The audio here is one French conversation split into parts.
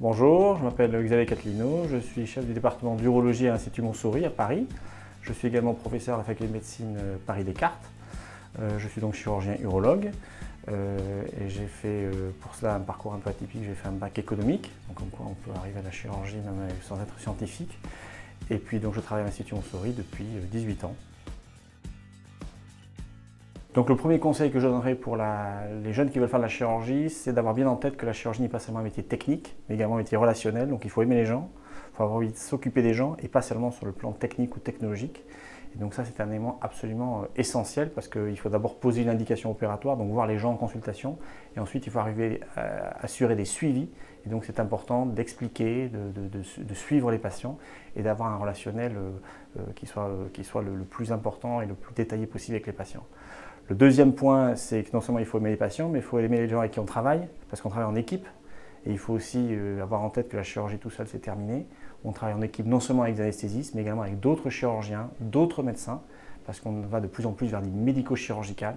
Bonjour, je m'appelle Xavier Catlino, je suis chef du département d'urologie à l'Institut Montsouris à Paris. Je suis également professeur à la faculté de médecine Paris-Descartes. Je suis donc chirurgien urologue et j'ai fait pour cela un parcours un peu atypique. J'ai fait un bac économique, donc comme quoi on peut arriver à la chirurgie même sans être scientifique. Et puis donc je travaille à l'Institut Montsouris depuis 18 ans. Donc le premier conseil que je donnerais pour les jeunes qui veulent faire de la chirurgie, c'est d'avoir bien en tête que la chirurgie n'est pas seulement un métier technique, mais également un métier relationnel. Donc il faut aimer les gens, il faut avoir envie de s'occuper des gens et pas seulement sur le plan technique ou technologique. Et donc ça c'est un élément absolument essentiel parce qu'il faut d'abord poser une indication opératoire, donc voir les gens en consultation, et ensuite il faut arriver à assurer des suivis. Et donc c'est important d'expliquer, de suivre les patients et d'avoir un relationnel qui soit le plus important et le plus détaillé possible avec les patients. Le deuxième point, c'est que non seulement il faut aimer les patients, mais il faut aimer les gens avec qui on travaille, parce qu'on travaille en équipe. Et il faut aussi avoir en tête que la chirurgie tout seul, c'est terminé. On travaille en équipe non seulement avec des anesthésistes, mais également avec d'autres chirurgiens, d'autres médecins, parce qu'on va de plus en plus vers du médico-chirurgical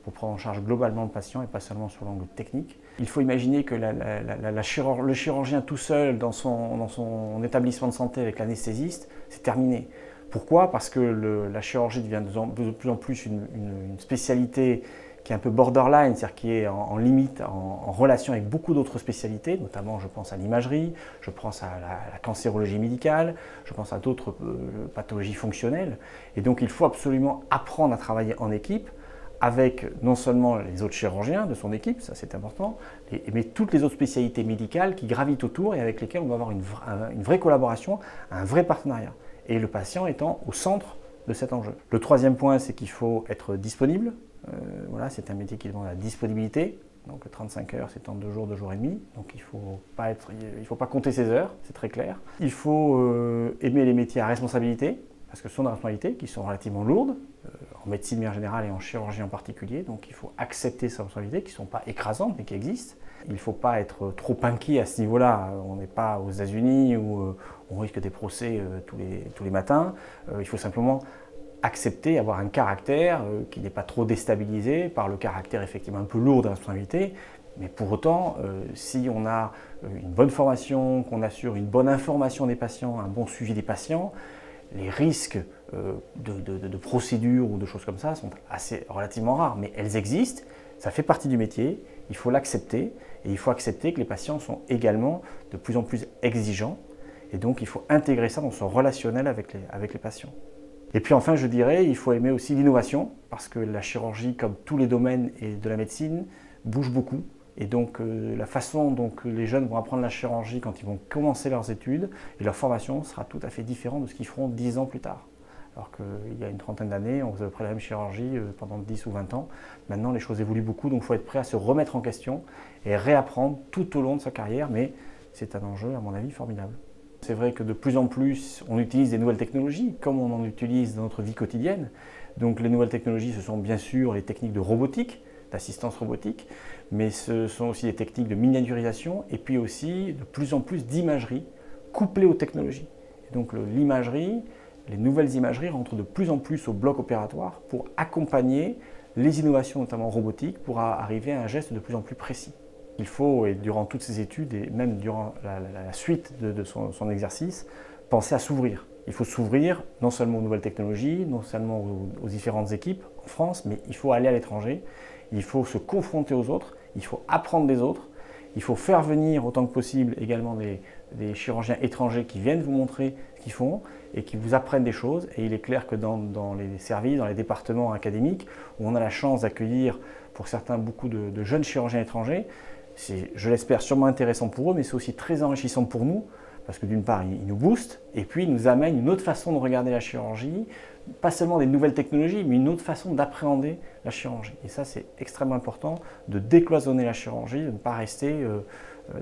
pour prendre en charge globalement le patient et pas seulement sur l'angle technique. Il faut imaginer que le chirurgien tout seul dans son établissement de santé avec l'anesthésiste, c'est terminé. Pourquoi? Parce que la chirurgie devient de plus en plus une spécialité qui est un peu borderline, c'est-à-dire qui est en limite, en relation avec beaucoup d'autres spécialités, notamment je pense à l'imagerie, je pense à la cancérologie médicale, je pense à d'autres pathologies fonctionnelles. Et donc il faut absolument apprendre à travailler en équipe avec non seulement les autres chirurgiens de son équipe, ça c'est important, mais toutes les autres spécialités médicales qui gravitent autour et avec lesquelles on doit avoir une vraie collaboration, un vrai partenariat. Et le patient étant au centre de cet enjeu. Le troisième point, c'est qu'il faut être disponible. Voilà, c'est un métier qui demande la disponibilité. Donc 35 heures, c'est en 2 jours, 2 jours et demi. Donc il ne faut pas compter ses heures, c'est très clair. Il faut aimer les métiers à responsabilité, parce que ce sont des responsabilités qui sont relativement lourdes, en médecine bien générale et en chirurgie en particulier. Donc il faut accepter ces responsabilités qui ne sont pas écrasantes, mais qui existent. Il ne faut pas être trop inquiet à ce niveau-là. On n'est pas aux États-Unis où on risque des procès tous les matins. Il faut simplement accepter, avoir un caractère qui n'est pas trop déstabilisé par le caractère effectivement un peu lourd de la responsabilité. Mais pour autant, si on a une bonne formation, qu'on assure une bonne information des patients, un bon suivi des patients, les risques de procédures ou de choses comme ça sont relativement rares, mais elles existent, ça fait partie du métier, il faut l'accepter et il faut accepter que les patients sont également de plus en plus exigeants et donc il faut intégrer ça dans son relationnel avec les patients. Et puis enfin, je dirais, il faut aimer aussi l'innovation parce que la chirurgie, comme tous les domaines de la médecine, bouge beaucoup. Et donc la façon dont les jeunes vont apprendre la chirurgie quand ils vont commencer leurs études et leur formation sera tout à fait différente de ce qu'ils feront 10 ans plus tard. Alors qu'il y a une trentaine d'années, on faisait à peu près la même chirurgie pendant 10 ou 20 ans. Maintenant, les choses évoluent beaucoup, donc il faut être prêt à se remettre en question et réapprendre tout au long de sa carrière, mais c'est un enjeu, à mon avis, formidable. C'est vrai que de plus en plus, on utilise des nouvelles technologies, comme on en utilise dans notre vie quotidienne. Donc les nouvelles technologies, ce sont bien sûr les techniques de robotique, d'assistance robotique, mais ce sont aussi des techniques de miniaturisation et puis aussi de plus en plus d'imagerie couplée aux technologies. Et donc l'imagerie, les nouvelles imageries rentrent de plus en plus au bloc opératoire pour accompagner les innovations, notamment robotiques, pour arriver à un geste de plus en plus précis. Il faut, et durant toutes ces études, et même durant la suite de son exercice, penser à s'ouvrir. Il faut s'ouvrir non seulement aux nouvelles technologies, non seulement aux différentes équipes en France, mais il faut aller à l'étranger, il faut se confronter aux autres, il faut apprendre des autres, il faut faire venir autant que possible également des chirurgiens étrangers qui viennent vous montrer ce qu'ils font et qui vous apprennent des choses. Et il est clair que dans les services, dans les départements académiques, où on a la chance d'accueillir pour certains beaucoup de jeunes chirurgiens étrangers, c'est, je l'espère, sûrement intéressant pour eux, mais c'est aussi très enrichissant pour nous, parce que d'une part, ils nous boostent, et puis ils nous amènent une autre façon de regarder la chirurgie, pas seulement des nouvelles technologies, mais une autre façon d'appréhender la chirurgie. Et ça, c'est extrêmement important, de décloisonner la chirurgie, de ne pas rester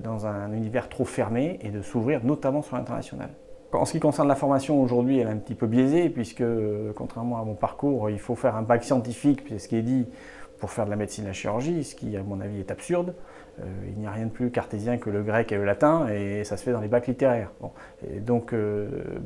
dans un univers trop fermé, et de s'ouvrir notamment sur l'international. En ce qui concerne la formation, aujourd'hui, elle est un petit peu biaisée, puisque, contrairement à mon parcours, il faut faire un bac scientifique, c'est ce qui est dit, pour faire de la médecine et de la chirurgie, ce qui, à mon avis, est absurde. Il n'y a rien de plus cartésien que le grec et le latin, et ça se fait dans les bacs littéraires. Bon. Et donc,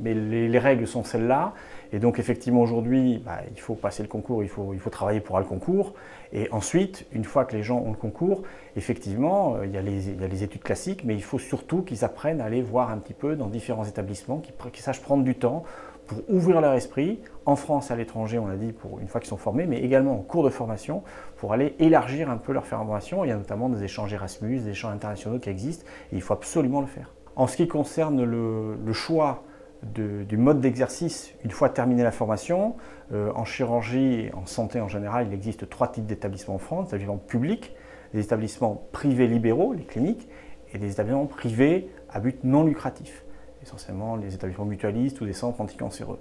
mais les règles sont celles-là, et donc effectivement aujourd'hui, il faut passer le concours, il faut travailler pour avoir le concours, et ensuite, une fois que les gens ont le concours, effectivement, il y a les études classiques, mais il faut surtout qu'ils apprennent à aller voir un petit peu dans différents établissements, qu'ils sachent prendre du temps pour ouvrir leur esprit, en France et à l'étranger, on a dit, une fois qu'ils sont formés, mais également en cours de formation, pour aller élargir un peu leur formation. Il y a notamment des échanges Erasmus, des échanges internationaux qui existent, et il faut absolument le faire. En ce qui concerne le choix du mode d'exercice, une fois terminée la formation, en chirurgie et en santé en général, il existe 3 types d'établissements en France: des établissements publics, des établissements privés libéraux, les cliniques, et des établissements privés à but non lucratif, essentiellement les établissements mutualistes ou des centres anticancéreux.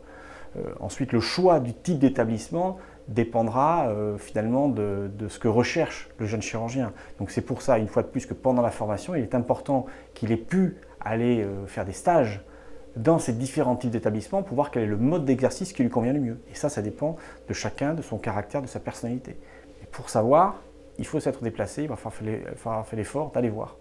Ensuite, le choix du type d'établissement dépendra finalement de ce que recherche le jeune chirurgien. Donc c'est pour ça, une fois de plus, que pendant la formation, il est important qu'il ait pu aller faire des stages dans ces différents types d'établissements pour voir quel est le mode d'exercice qui lui convient le mieux. Et ça dépend de chacun, de son caractère, de sa personnalité. Et pour savoir, il faut s'être déplacé, il va falloir faire l'effort d'aller voir.